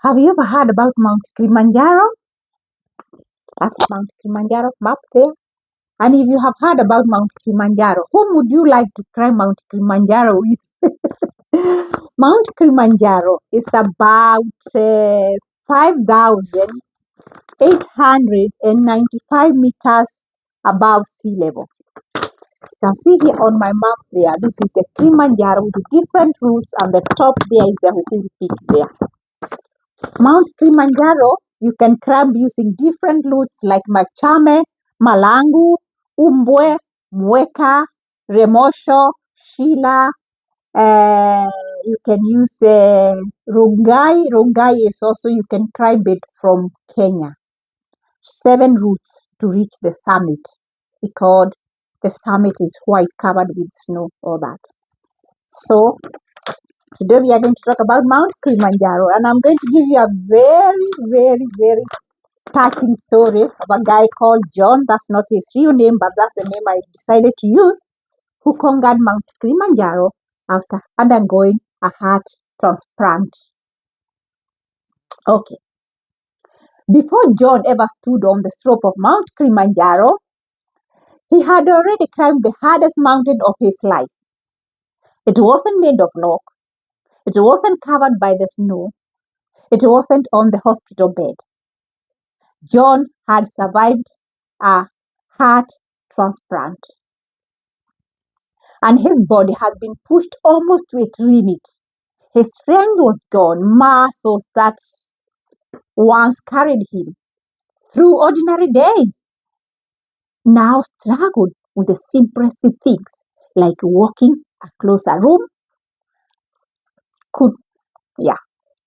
Have you ever heard about Mount Kilimanjaro? That's Mount Kilimanjaro map there. And if you have heard about Mount Kilimanjaro, whom would you like to climb Mount Kilimanjaro with? Mount Kilimanjaro is about 5,895 meters above sea level. You can see here on my map there, this is the Kilimannjaro with different routes, and the top there is the Uhuru Peak there. Mount Kilimanjaro, you can climb using different routes like Machame, Malangu, Umbwe, Mweka, Remosho, Shila. You can use Rongai. Rongai is also, you can climb it from Kenya. 7 routes to reach the summit, because the summit is white, covered with snow, all that. So today we are going to talk about Mount Kilimanjaro, and I'm going to give you a very, very, very touching story of a guy called John. That's not his real name, but that's the name I decided to use, who conquered Mount Kilimanjaro after undergoing a heart transplant. Okay. Before John ever stood on the slope of Mount Kilimanjaro, he had already climbed the hardest mountain of his life. It wasn't made of rock. It wasn't covered by the snow. It wasn't on the hospital bed. John had survived a heart transplant, and his body had been pushed almost to its limit. His strength was gone. Muscles that once carried him through ordinary days now struggled with the simplest things, like walking across a room.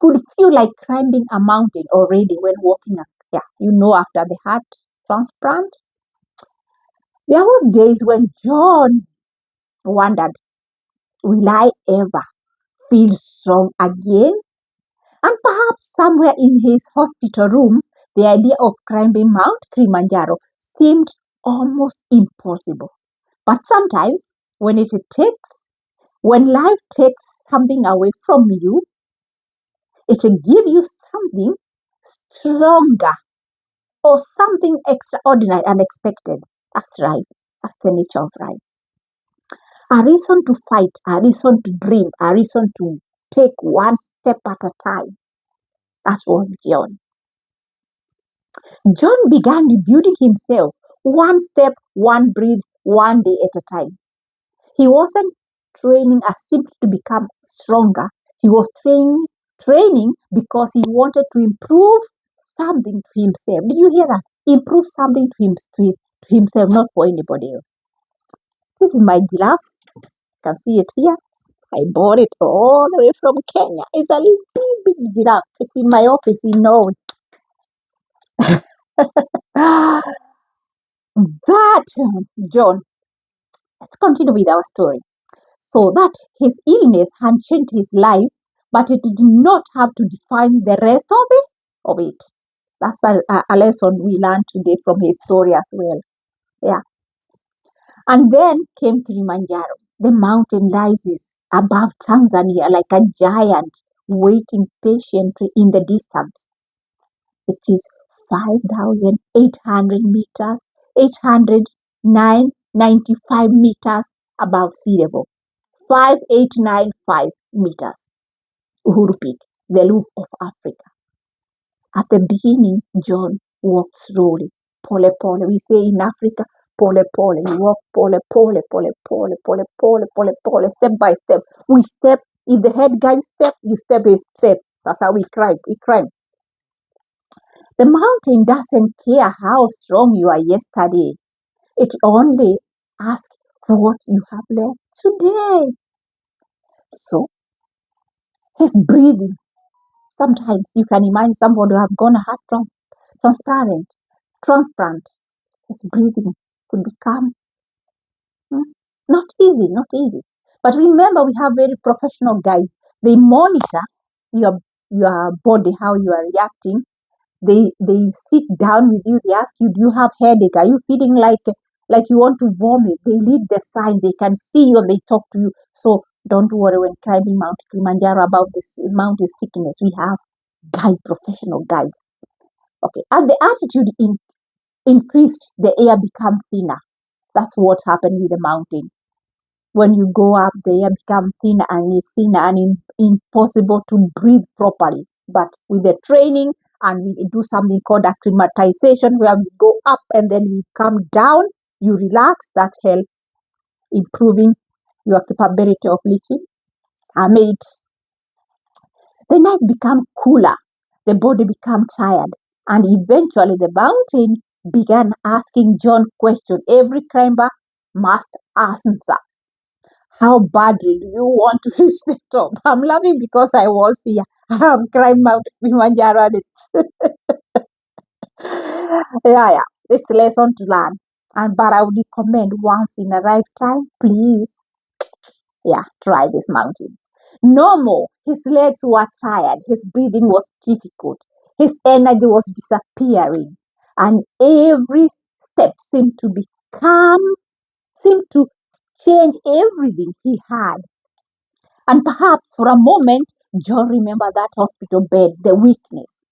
Could feel like climbing a mountain already when walking after the heart transplant. There was days when John wondered, will I ever feel strong again? And perhaps somewhere in his hospital room, the idea of climbing Mount Kilimanjaro seemed almost impossible. But sometimes when life takes something away from you, it will give you something stronger or something extraordinary, unexpected. That's right. That's the nature of life. A reason to fight, a reason to dream, a reason to take one step at a time. That was John. John began rebuilding himself, one step, one breath, one day at a time. He wasn't training as simply to become stronger. He was training because he wanted to improve something to himself. Did you hear that? Improve something to himself, not for anybody else. This is my giraffe. You can see it here. I bought it all the way from Kenya. It's a little big giraffe. It's in my office in Norway. But John, let's continue with our story. So that his illness had changed his life, but it did not have to define the rest of it. That's a lesson we learned today from his story as well. Yeah. And then came Kilimanjaro. The mountain rises above Tanzania like a giant waiting patiently in the distance. It is 5,800 meters, 895 meters above sea level. 5,895 meters. Uhuru Peak, the roof of Africa. At the beginning, John walked slowly, pole pole. We say in Africa, pole pole. We walk pole pole, pole pole, pole pole, pole pole, step by step. We step. If the head guy step, you step a step. That's how we climb. The mountain doesn't care how strong you are yesterday. It only asks what you have left today. So, his breathing. Sometimes you can imagine somebody who have gone a heart transplant. His breathing could become not easy. But remember, we have very professional guys. They monitor your body, how you are reacting. They sit down with you. They ask you, do you have headache? Are you feeling like you want to vomit? They read the sign. They can see you and they talk to you. So don't worry when climbing Mount Kilimanjaro about this mountain sickness we have. professional guides. Okay, as the altitude increased, the air became thinner. That's what happened with the mountain. When you go up, the air becomes thinner and impossible to breathe properly. But with the training, and we do something called acclimatization, where we go up and then we come down, you relax, that helps improving your capability of reaching summit. The night became cooler, the body became tired, and eventually the mountain began asking John questions every climber must answer. How badly do you want to reach the top? I'm laughing because I was here. I have climbed Mount Kilimanjaro and it's yeah. It's a lesson to learn. And but I would recommend once in a lifetime, please, try this mountain. No more. His legs were tired. His breathing was difficult. His energy was disappearing. And every step seemed to change everything he had. And perhaps for a moment, John remembered that hospital bed, the weakness,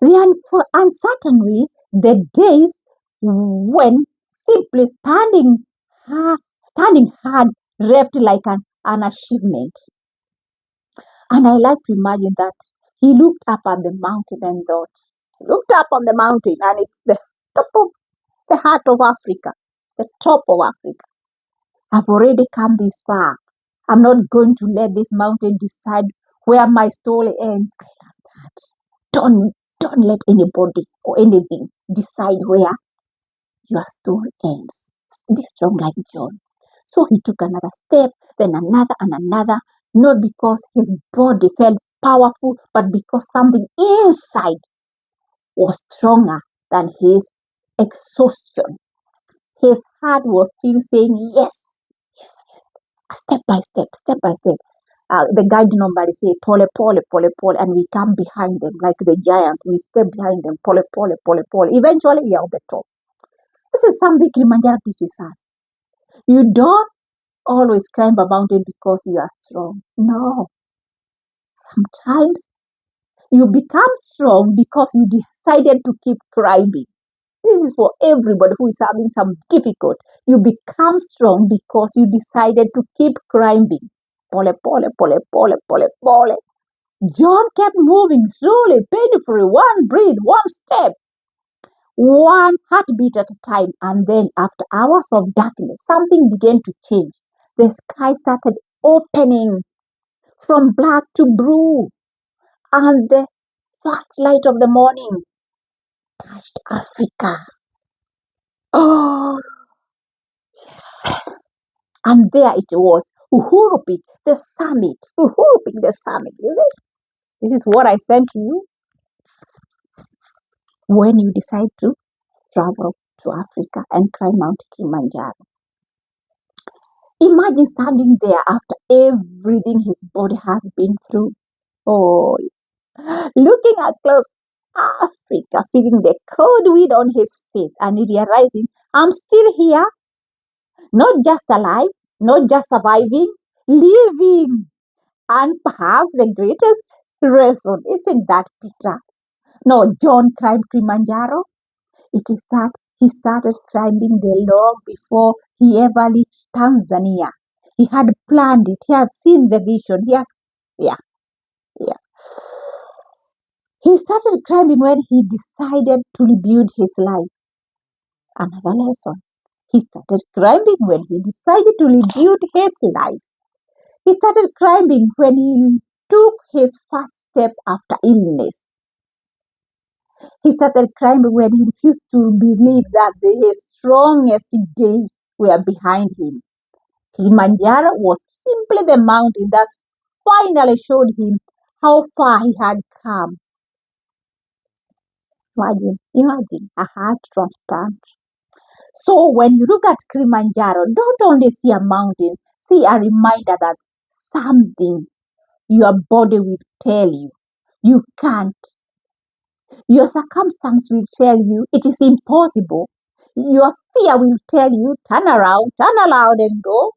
and certainly the days when simply standing had left like an achievement. And I like to imagine that he looked up at the mountain and thought, looked up on the mountain, and it's the top of the heart of Africa, the top of Africa. I've already come this far. I'm not going to let this mountain decide where my story ends. I love that. Don't let anybody or anything decide where your story ends. Be strong like John. So he took another step, then another and another, not because his body felt powerful, but because something inside was stronger than his exhaustion. His heart was still saying yes, yes, step by step, step by step. The guide normally say pole, pole, pole, pole, and we come behind them like the giants. We step behind them, pole, pole, pole, pole. Eventually, we are on the top. This is something Kilimanjaro teaches us. You don't always climb a mountain because you are strong. No. Sometimes you become strong because you decided to keep climbing. This is for everybody who is having some difficult. You become strong because you decided to keep climbing. Pole, pole, pole, pole, pole, pole. John kept moving slowly, painfully, one breath, one step, one heartbeat at a time. And then, after hours of darkness, something began to change. The sky started opening from black to blue, and the first light of the morning touched Africa. Oh, yes. And there it was, Uhuru Peak, the summit. Uhuru Peak, the summit. You see, this is what I sent to you when you decide to travel to Africa and climb Mount Kilimanjaro. Imagine standing there after everything his body has been through. Oh, looking at close Africa, feeling the cold wind on his face and realizing I'm still here, not just alive, not just surviving, living. And perhaps the greatest lesson isn't that Peter. No, John climbed Kilimanjaro. It is that he started climbing the log before he ever reached Tanzania. He had planned it. He had seen the vision. Yeah, yeah. He started climbing when he decided to rebuild his life. Another lesson. He started climbing when he decided to rebuild his life. He started climbing when he took his first step after illness. He started climbing when he refused to believe that his strongest days were behind him. Kilimanjaro was simply the mountain that finally showed him how far he had come. Imagine a heart transplant. So when you look at Kilimanjaro, don't only see a mountain, see a reminder that something your body will tell you you can't. Your circumstance will tell you it is impossible. Your fear will tell you turn around and go.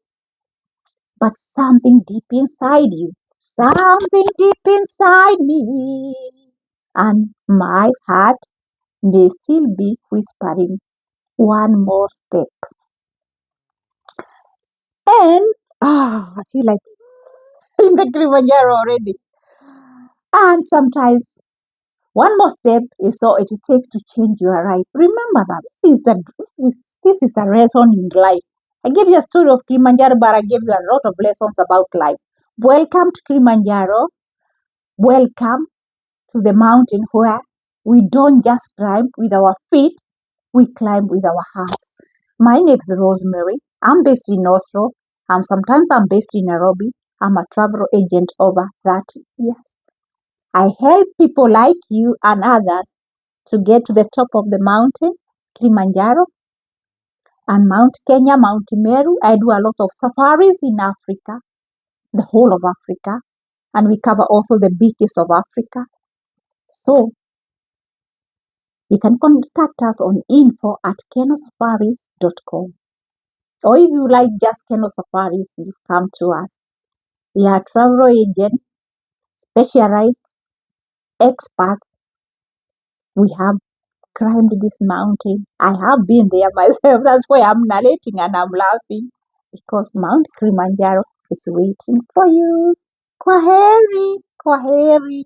But something deep inside you, something deep inside me, and my heart may still be whispering one more step. And I feel like in the Kilimanjaro already. And sometimes one more step is all it takes to change your life. Remember that this is a lesson in life. I gave you a story of Kilimanjaro, but I gave you a lot of lessons about life. Welcome to Kilimanjaro. Welcome to the mountain where we don't just climb with our feet, we climb with our hearts. My name is Rosemary. I'm based in Oslo. Sometimes I'm based in Nairobi. I'm a travel agent over 30 years. I help people like you and others to get to the top of the mountain, Kilimanjaro, and Mount Kenya, Mount Meru. I do a lot of safaris in Africa, the whole of Africa, and we cover also the beaches of Africa. So you can contact us on info@kenosafaris.com. Or if you like just Keno Safaris, you come to us. We are travel agents, specialized experts. We have climbed this mountain. I have been there myself. That's why I'm narrating and I'm laughing because Mount Kilimanjaro is waiting for you. Kwaheri, kwaheri.